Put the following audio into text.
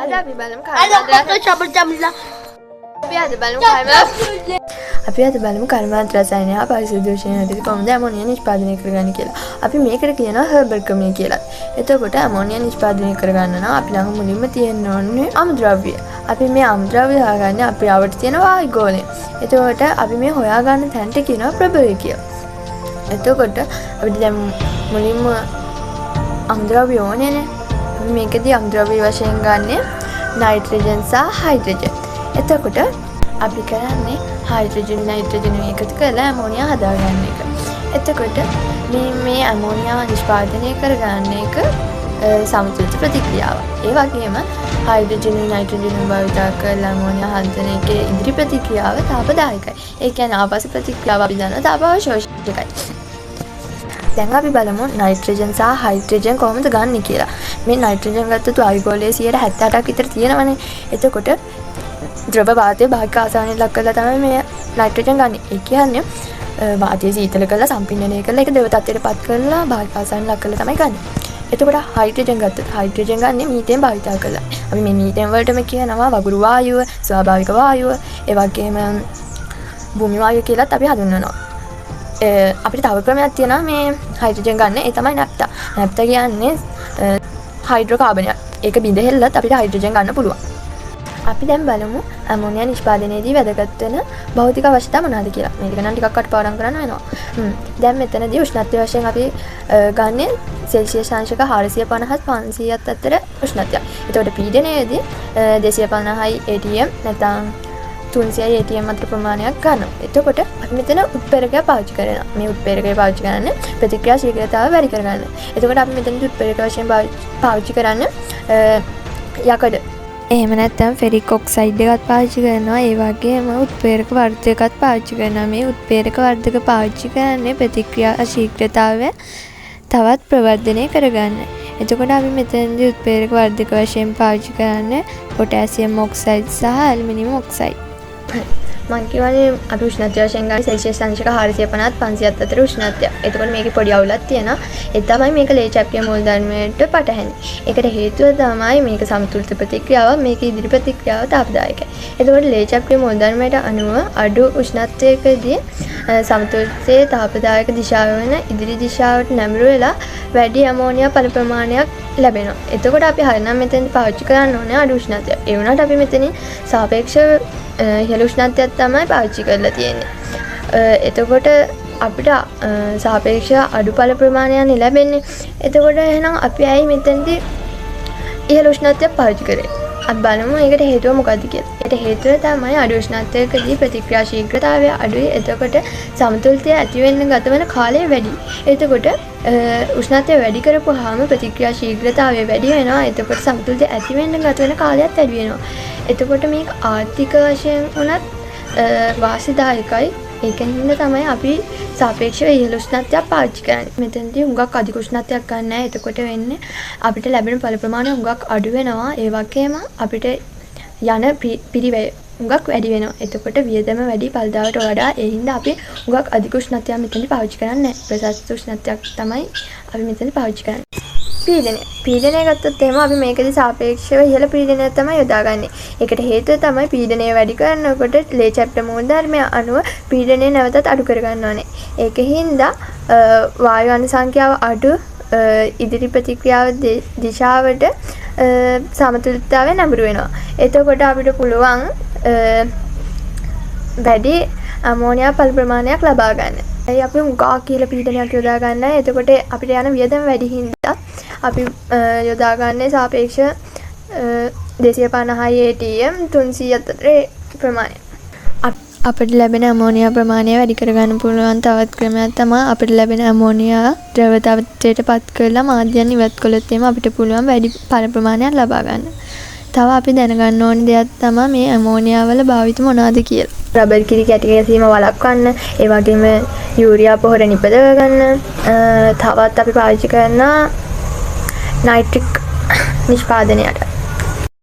Ada අපි බලමු කර්මාන්ත රසායනය හා පරිසර දූෂණය යටතේ කොහොමද ඇමෝනියා නිෂ්පාදනය කරගන්නේ කියලා. අපි මේකට කියනවා හර්බල් ක්‍රමය කියලා. එතකොට ඇමෝනියා නිෂ්පාදනය කරගන්න නම් අපි ළඟ මුලින්ම තියෙන්න ඕනේ අමුද්‍රව්‍ය. අපි මේ අමුද්‍රව්‍ය හොයාගන්නේ අපේ ආවට තියෙන වායුගෝලයෙන්. එතකොට අපි මේ හොයාගන්න තැනට කියනවා ප්‍රභවය කියලා. එතකොට අපිට දැන් මුලින්ම අමුද්‍රව්‍ය ඕනේනේ. අපි මේකදී අමුද්‍රව්‍ය වශයෙන් ගන්නෙ නයිට්‍රජන් සහ හයිඩ්‍රජන්. එතකොට අපි කරන්නේ හයිඩ්‍රජන් නයිට්‍රජන් එකතු කරලා ඇමෝනියා හදාගන්න එක. එතකොට මේ ඇමෝනියා නිෂ්පාදනය කරගන්න එක සමතුලිත ප්‍රතික්‍රියාවක්. ඒ වගේම හයිඩ්‍රජන් නයිට්‍රජන් භාවිත කරලා ඇමෝනියා හදන එකේ ඉදිරි ප්‍රතික්‍රියාව තාපදායකයි. ඒ කියන්නේ ආපසු ප්‍රතික්‍රියාව අපි දන්නවා තාප අවශෝෂකයි. දැන් අපි බලමු නයිට්‍රජන් සහ හයිඩ්‍රජන් කොහොමද ගන්න කියලා. මේ නයිට්‍රජන් ගත්තොත් වායුගෝලයේ 78%ක් විතර තියෙනවනේ. එතකොට ද්‍රව වාතය භාගික ආසානයට ලක් කරලා තමයි මේ නයිට්‍රජන් ගන්න. ඒ කියන්නේ වාතය සීතල කරලා සම්පින්දනය කරලා ඒක ද්‍රව තත්ත්වයට පත් කරලා භාගික ආසානයට ලක් කරලා තමයි ගන්න. එතකොට හයිඩ්‍රජන් ගත්තොත් හයිඩ්‍රජන් ගන්නේ මීතේන් භාවිත කරලා. අපි මේ මීතේන් වලටම කියනවා වගුරු වායුව, ස්වාභාවික වායුව, ඒ වගේම භූමි වායුව කියලාත් අපි හඳුන්වනවා. අපිට තව ක්‍රමයක් තියෙනවා මේ හයිඩ්‍රජන් ගන්න. ඒ තමයි නැප්තා. නැප්තා කියන්නේ හයිඩ්‍රෝකාබනයක්. ඒක බිඳ හෙල්ලත් අපිට හයිඩ්‍රජන් ගන්න පුළුවන්. අපි දැන් බලමු ඇමෝනියා නිෂ්පාදනයේදී වැදගත් වෙන භෞතික අවශ්‍යතා මොනවාද කියලා. මේක නම් ටිකක් අටපාඩම් කරන්න වෙනවා. දැන් මෙතනදී උෂ්ණත්වය වශයෙන් අපි ගන්නේ සෙල්සියස් අංශක 450ත් 500ත් අතර උෂ්ණත්වය. එතකොට පීඩනයේදී 250යි ATM නැත්නම් 300යි ATM අතර ප්‍රමාණයක් ගන්නවා. එතකොට අපි මෙතන උත්ප්‍රේරකය පාවිච්චි කරනවා. මේ උත්ප්‍රේරකය පාවිච්චි කරන්නේ ප්‍රතික්‍රියා ශීඝ්‍රතාව වැඩි කරගන්න. එතකොට අපි මෙතන උත්ප්‍රේරක වශයෙන් පාවිච්චි කරන්නේ යකඩ. එහෙම නැත්නම් ෆෙරික් ඔක්සයිඩ් එකත් පාවිච්චි කරනවා. ඒ වගේම උත්ප්‍රේරක වර්ධකත් පාවිච්චි කරනවා. මේ උත්ප්‍රේරක වර්ධක පාවිච්චි කරන්නේ ප්‍රතික්‍රියා ශීඝ්‍රතාවය තවත් ප්‍රවර්ධනය කරගන්න. එතකොට අපි මෙතනදී උත්ප්‍රේරක වර්ධක වශයෙන් පාවිච්චි කරන්නේ පොටෑසියම් ඔක්සයිඩ් සහ ඇලුමිනියම් ඔක්සයිඩ්. මම කියවනේ අපි උෂ්ණත්වය වශයෙන් ගන්න සෙල්සියස් අංශක 450ත් 500ත් අතර උෂ්ණත්වය. එතකොට මේකේ පොඩි අවුලක් තියෙනවා. ඒ තමයි මේක ලේ චැප්ටිය මූල ධර්මයට පටහැන්නේ. ඒකට හේතුව තමයි මේක සමතුලිත ප්‍රතික්‍රියාව, මේක ඉදිරි ප්‍රතික්‍රියාව තාපදායකයි. එතකොට ලේ චැප්ටිය මූල ධර්මයට අනුව අඩු උෂ්ණත්වයකදී සමතුලිතයේ තාපදායක දිශාව වෙන ඉදිරි දිශාවට නැඹුරු වෙලා වැඩි ඇමෝනියා පළ ප්‍රමාණයක් ලැබෙනවා. එතකොට අපි හරිනම් මෙතෙන් පාවිච්චි කරන්න ඕනේ අඩු උෂ්ණත්වය. ඒ වුණාට අපි මෙතනින් සාපේක්ෂව ඉහළ උෂ්ණත්වයක් තමයි පාවිච්චි කරලා තියෙන්නේ. එතකොට අපිට සාපේක්ෂව අඩු පළ ප්‍රමාණයක් ලැබෙන්නේ. එතකොට එහෙනම් අපි ඇයි මෙතනදී ඉහළ උෂ්ණත්වයක් පාවිච්චි කරේ? අපි බලමු ඒකට හේතුව මොකක්ද කියලා. ඒකට හේතුව තමයි අඩු උෂ්ණත්වයකදී ප්‍රතික්‍රියා ශීඝ්‍රතාවය අඩුයි. එතකොට සමතුලිතය ඇති වෙන්න ගත වෙන කාලය වැඩි. එතකොට උෂ්ණත්වය වැඩි කරපුවාම ප්‍රතික්‍රියා ශීඝ්‍රතාවය වැඩි වෙනවා. එතකොට සමතුලිතය ඇති වෙන්න ගත වෙන කාලයත් වැඩි වෙනවා. එතකොට මේක ආර්ථික වශයෙන් උනත් වාසිදායකයි. ඒකින්ද තමයි අපි සාපේක්ෂව ඉහළ උෂ්ණත්වයක් පාවිච්චි කරන්නේ. මෙතනදී හුඟක් අධික උෂ්ණත්වයක් ගන්න නැහැ. එතකොට වෙන්නේ අපිට ලැබෙන ඵල ප්‍රමාණය හුඟක් අඩු වෙනවා. ඒ වගේම අපිට යන පිරිවැය හුඟක් වැඩි වෙනවා. එතකොට වියදම වැඩි ඵලදාවට වඩා. ඒ හින්දා අපි හුඟක් අධික උෂ්ණත්වයක් මෙතනදී පාවිච්චි කරන්නේ නැහැ. ප්‍රසස්ත උෂ්ණත්වයක් තමයි අපි මෙතනදී පාවිච්චි කරන්නේ. පීඩනය ගත්තොත් එහෙම අපි මේකදී සාපේක්ෂව ඉහළ පීඩනයක් තමයි යොදාගන්නේ. ඒකට හේතුව තමයි පීඩනය වැඩි කරනකොට ලේ චැප්ටර් මූල ධර්මය අනුව පීඩනය නැවතත් අඩු කරගන්න ඕනේ. ඒකින්ද වායු අණු සංඛ්‍යාව අඩු ඉදිරි ප්‍රතික්‍රියාව දිශාවට සමතුලිතතාවය නැඹුරු වෙනවා. එතකොට අපිට පුළුවන් වැඩි ඇමෝනියා පළ ප්‍රමාණයක් ලබා ගන්න. අපි හුඟා කියලා පීඩනයක් යොදා ගන්න. එතකොට අපිට යන වියදම වැඩි හින්දා අපි යොදා ගන්නේ සාපේක්ෂ 250යි ATM 300ත් අතර ප්‍රමාණය. අපිට ලැබෙන ඇමෝනියා ප්‍රමාණය වැඩි කරගන්න පුළුවන් තවත් ක්‍රමයක් තමයි අපිට ලැබෙන ඇමෝනියා ද්‍රව තත්ත්වයට පත් කරලා මාධ්‍යයන් ඉවත් කළොත් එimhe අපිට පුළුවන් වැඩි පළ ප්‍රමාණයක් ලබා ගන්න. තව අපි දැනගන්න ඕන දෙයක් තමයි මේ ඇමෝනියා වල භාවිත මොනවාද කියලා. රබර් කිරි කැටි ගැසීම වළක්වන්න, ඒ වගේම යූරියා පොහොර නිපදව ගන්න, තවත් අපි පාවිච්චි කරන නයිට්‍රික් නිෂ්පාදනයට